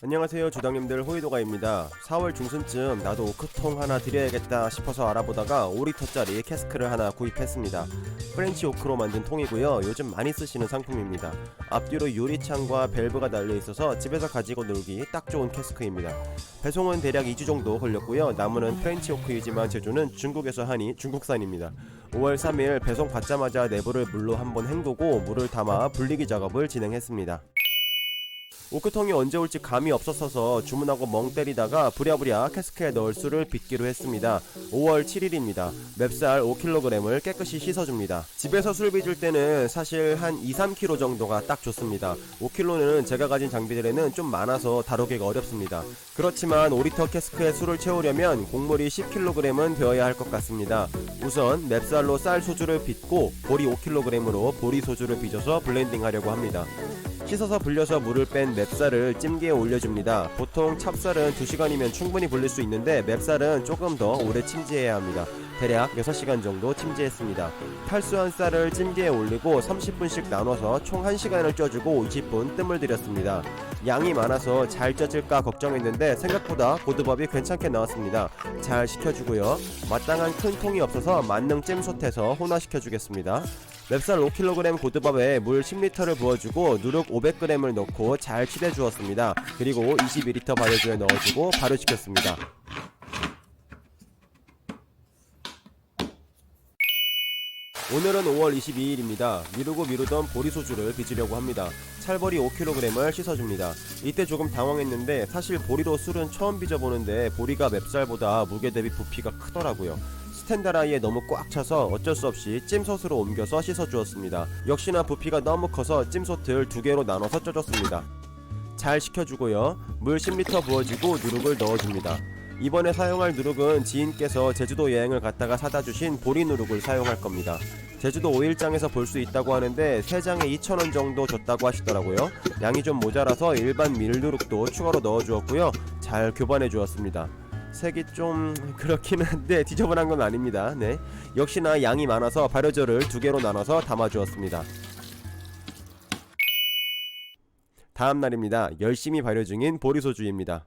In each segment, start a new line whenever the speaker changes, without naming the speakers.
안녕하세요, 주당님들. 호이도가입니다. 4월 중순쯤 나도 오크통 하나 드려야겠다 싶어서 알아보다가 5리터짜리 캐스크를 하나 구입했습니다. 프렌치 오크로 만든 통이고요, 요즘 많이 쓰시는 상품입니다. 앞뒤로 유리창과 밸브가 달려있어서 집에서 가지고 놀기 딱 좋은 캐스크입니다. 배송은 대략 2주 정도 걸렸고요, 나무는 프렌치 오크이지만 제조는 중국에서 하니 중국산입니다. 5월 3일 배송 받자마자 내부를 물로 한번 헹구고 물을 담아 불리기 작업을 진행했습니다. 오크통이 언제 올지 감이 없었어서 주문하고 멍 때리다가 부랴부랴 캐스크에 넣을 술을 빚기로 했습니다. 5월 7일입니다. 맵쌀 5kg을 깨끗이 씻어줍니다. 집에서 술 빚을 때는 사실 한 2-3kg 정도가 딱 좋습니다. 5kg는 제가 가진 장비들에는 좀 많아서 다루기가 어렵습니다. 그렇지만 5리터 캐스크에 술을 채우려면 곡물이 10kg은 되어야 할 것 같습니다. 우선 맵쌀로 쌀 소주를 빚고 보리 5kg으로 보리 소주를 빚어서 블렌딩 하려고 합니다. 씻어서 불려서 물을 뺀 맵쌀을 찜기에 올려줍니다. 보통 찹쌀은 2시간이면 충분히 불릴 수 있는데 맵쌀은 조금 더 오래 침지해야 합니다. 대략 6시간 정도 침지했습니다. 탈수한 쌀을 찜기에 올리고 30분씩 나눠서 총 1시간을 쪄주고 20분 뜸을 들였습니다. 양이 많아서 잘 쪄질까 걱정했는데 생각보다 고두밥이 괜찮게 나왔습니다. 잘 식혀주고요. 마땅한 큰 통이 없어서 만능 찜솥에서 혼화시켜주겠습니다. 맵쌀 5kg 고두밥에 물 10리터를 부어주고 누룩 500g을 넣고 잘 치대주었습니다. 그리고 22리터 발효주에 넣어주고 발효시켰습니다. 오늘은 5월 22일입니다. 미루던 보리소주를 빚으려고 합니다. 찰보리 5kg을 씻어줍니다. 이때 조금 당황했는데 사실 보리로 술은 처음 빚어보는데 보리가 맵쌀보다 무게 대비 부피가 크더라고요. 스탠다라이에 너무 꽉 차서 어쩔 수 없이 찜솥으로 옮겨서 씻어주었습니다. 역시나 부피가 너무 커서 찜솥을 2개로 나눠서 쪄줬습니다. 잘 식혀주고요. 물 10리터 부어주고 누룩을 넣어줍니다. 이번에 사용할 누룩은 지인께서 제주도 여행을 갔다가 사다 주신 보리 누룩을 사용할 겁니다. 제주도 오일장에서 볼 수 있다고 하는데 3장에 2,000원 정도 줬다고 하시더라고요. 양이 좀 모자라서 일반 밀누룩도 추가로 넣어주었고요. 잘 교반해 주었습니다. 색이 좀 그렇긴 한데 지저분한 건 아닙니다. 네. 역시나 양이 많아서 발효제를 2개로 나눠서 담아주었습니다. 다음날입니다. 열심히 발효 중인 보리소주입니다.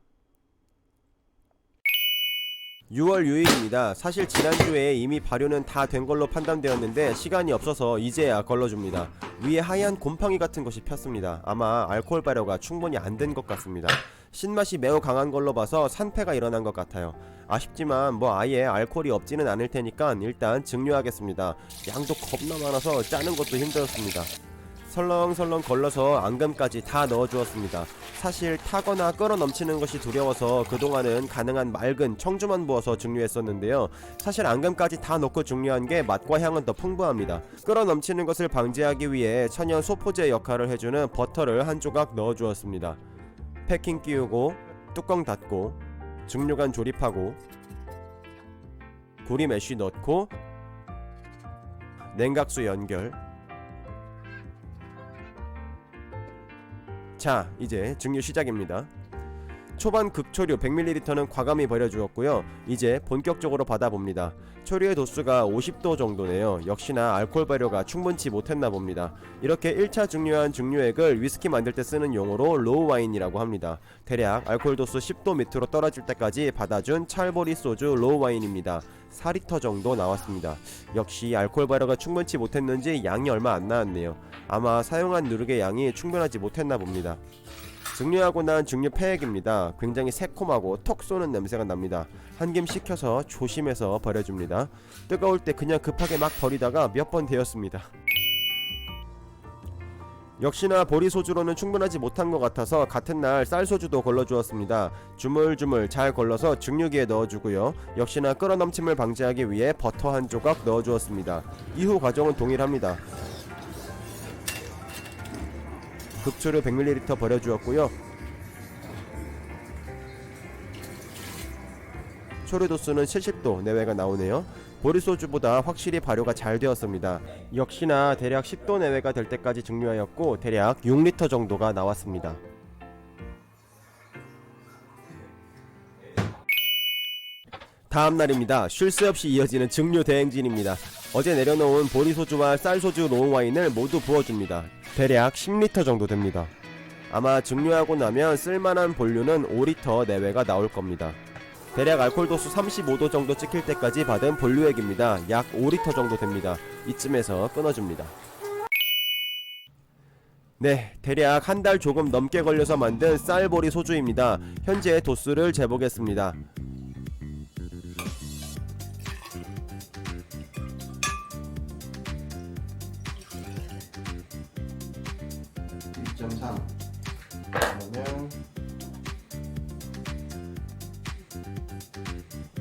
6월 6일입니다. 사실 지난주에 이미 발효는 다 된 걸로 판단되었는데 시간이 없어서 이제야 걸러줍니다. 위에 하얀 곰팡이 같은 것이 폈습니다. 아마 알코올 발효가 충분히 안 된 것 같습니다. 신맛이 매우 강한 걸로 봐서 산패가 일어난 것 같아요. 아쉽지만 뭐 아예 알코올이 없지는 않을 테니까 일단 증류하겠습니다. 양도 겁나 많아서 짜는 것도 힘들었습니다. 설렁설렁 걸러서 앙금까지 다 넣어주었습니다. 사실 타거나 끓어 넘치는 것이 두려워서 그동안은 가능한 맑은 청주만 부어서 증류했었는데요. 사실 앙금까지 다 넣고 증류한 게 맛과 향은 더 풍부합니다. 끓어 넘치는 것을 방지하기 위해 천연 소포제 역할을 해주는 버터를 한 조각 넣어주었습니다. 패킹 끼우고 뚜껑 닫고 증류관 조립하고 구리 메쉬 넣고 냉각수 연결. 자, 이제 증류 시작입니다. 초반 극초류 100ml는 과감히 버려주었고요. 이제 본격적으로 받아봅니다. 초류의 도수가 50도 정도네요. 역시나 알코올 발효가 충분치 못했나 봅니다. 이렇게 1차 증류한 증류액을 위스키 만들 때 쓰는 용어로 로우 와인이라고 합니다. 대략 알코올 도수 10도 밑으로 떨어질 때까지 받아준 찰보리 소주 로우 와인입니다. 4리터 정도 나왔습니다. 역시 알코올 발효가 충분치 못했는지 양이 얼마 안 나왔네요. 아마 사용한 누룩의 양이 충분하지 못했나 봅니다. 증류하고 난 증류 폐액입니다. 굉장히 새콤하고 톡 쏘는 냄새가 납니다. 한 김 식혀서 조심해서 버려줍니다. 뜨거울 때 그냥 급하게 막 버리다가 몇 번 되었습니다. 역시나 보리소주로는 충분하지 못한 것 같아서 같은 날 쌀소주도 걸러주었습니다. 주물주물 잘 걸러서 증류기에 넣어주고요. 역시나 끓어넘침을 방지하기 위해 버터 한 조각 넣어주었습니다. 이후 과정은 동일합니다. 급초류 100ml 버려주었고요. 초류 도수는 70도 내외가 나오네요. 보리소주보다 확실히 발효가 잘 되었습니다. 역시나 대략 10도 내외가 될 때까지 증류하였고 대략 6리터 정도가 나왔습니다. 다음날입니다. 쉴 새 없이 이어지는 증류 대행진입니다. 어제 내려놓은 보리소주와 쌀소주 롱와인을 모두 부어줍니다. 대략 10리터 정도 됩니다. 아마 증류하고 나면 쓸만한 본류는 5리터 내외가 나올 겁니다. 대략 알코올 도수 35도 정도 찍힐 때까지 받은 본류액입니다. 약 5리터 정도 됩니다. 이쯤에서 끊어줍니다. 네, 대략 한 달 조금 넘게 걸려서 만든 쌀보리 소주입니다. 현재 도수를 재보겠습니다.
2.3 그러면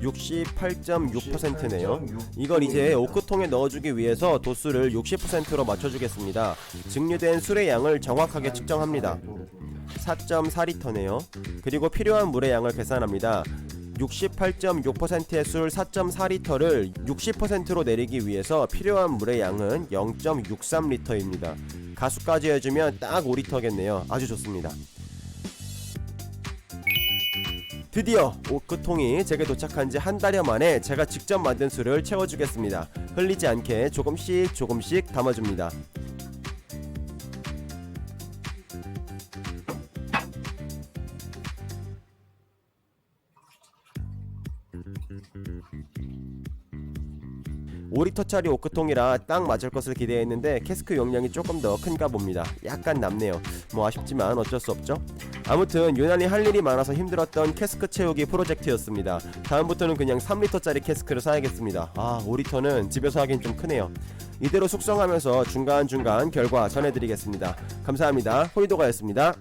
68.6%네요. 이걸 이제 오크통에 넣어주기 위해서 도수를 60%로 맞춰주겠습니다. 증류된 술의 양을 정확하게 측정합니다. 4.4리터네요. 그리고 필요한 물의 양을 계산합니다. 68.6%의 술 4.4리터를 60%로 내리기 위해서 필요한 물의 양은 0.63리터입니다. 가수까지 해주면 딱 5리터겠네요. 아주 좋습니다. 드디어 오크통이 제게 도착한 지 한 달여 만에 제가 직접 만든 술을 채워주겠습니다. 흘리지 않게 조금씩 담아줍니다. (5리터짜리) 오크통이라 딱 맞을 것을 기대했는데 캐스크 용량이 조금 더 큰가 봅니다. 약간 남네요. 뭐 아쉽지만 어쩔 수 없죠. 아무튼 유난히 할 일이 많아서 힘들었던 캐스크 채우기 프로젝트였습니다. 다음부터는 그냥 3리터짜리 캐스크를 사야겠습니다. 5리터는 집에서 하긴 좀 크네요. 이대로 숙성하면서 중간중간 결과 전해드리겠습니다. 감사합니다. 호이도가였습니다.